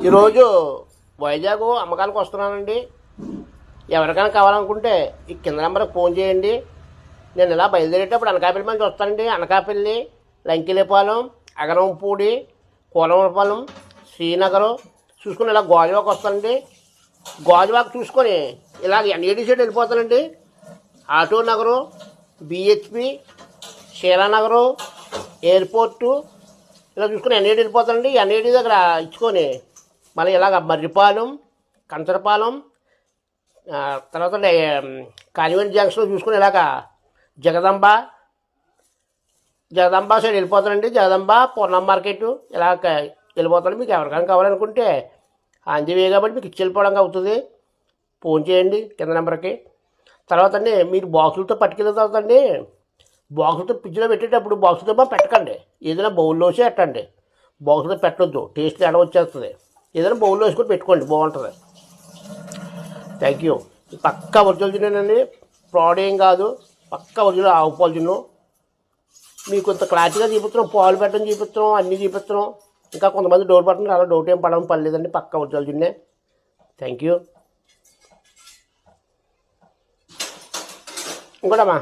ఈరోజు వైజాగ్ అమ్మకానికి వస్తున్నానండి. ఎవరికైనా కావాలనుకుంటే ఈ కింద నెంబర్కి ఫోన్ చేయండి. నేను ఇలా బయలుదేరేటప్పుడు అనకాపల్లి నుంచి వస్తానండి. అనకాపల్లి, లంకిలేపాలెం, అగరంపూడి, కోలమపాలెం, శ్రీనగరం చూసుకుని ఇలా గాజువాక్ వస్తానండి. గాజువాక్ చూసుకొని ఇలా ఎన్ఏడి సైడ్ వెళ్ళిపోతానండి. Auto Nagar, BHP, Sheelanagar, airport ఇలా చూసుకుని ఎన్ఏడి వెళ్ళిపోతానండి. ఎన్ఏడి దగ్గర ఇచ్చుకొని మళ్ళీ ఇలాగ మర్రిపాలెం, కంచరపాలెం, తర్వాత కానివెంట్ జంక్షన్ చూసుకుని ఇలాగ జగదంబ సైడ్ వెళ్ళిపోతానండి. జగదంబ, పూర్ణం మార్కెట్ ఇలా వెళ్ళిపోతాను. మీకు ఎవరికైనా కావాలనుకుంటే అందివే కాబట్టి మీకు ఇచ్చి వెళ్ళిపోవడానికి అవుతుంది. ఫోన్ చేయండి కింద నెంబర్కి. తర్వాత అండి మీరు బాక్సులతో పట్టుకెళ్ళిన తర్వాత అండి బాక్సులతో ఫ్రిడ్జ్లో పెట్టేటప్పుడు బాక్సులతో పెట్టకండి. ఏదైనా బౌల్లోసే పెట్టండి. బాక్సులతో పెట్టొద్దు, టేస్ట్ ఎడ వచ్చేస్తుంది. ఏదైనా బౌల్లో వేసుకొని పెట్టుకోండి, బాగుంటుంది. Thank you. పక్కా ఒరిజినల్ తినేనండి, ఫ్రాడ్ ఏం కాదు. పక్కా ఒరిజినల్ ఆవు పాలు తిన్నాం. మీకు ఇంత క్లారిటీగా చూపిస్తున్నాం, పాలు పెట్టడం చూపిస్తున్నాం, అన్నీ చూపిస్తున్నాం. ఇంకా కొంతమంది డౌట్ పడుతున్నారు, అలా డౌట్ ఏం పడలేదండి. పక్కా ఒరిజినల్ తిన్నే. Thank you. ఇంకోటమ్మా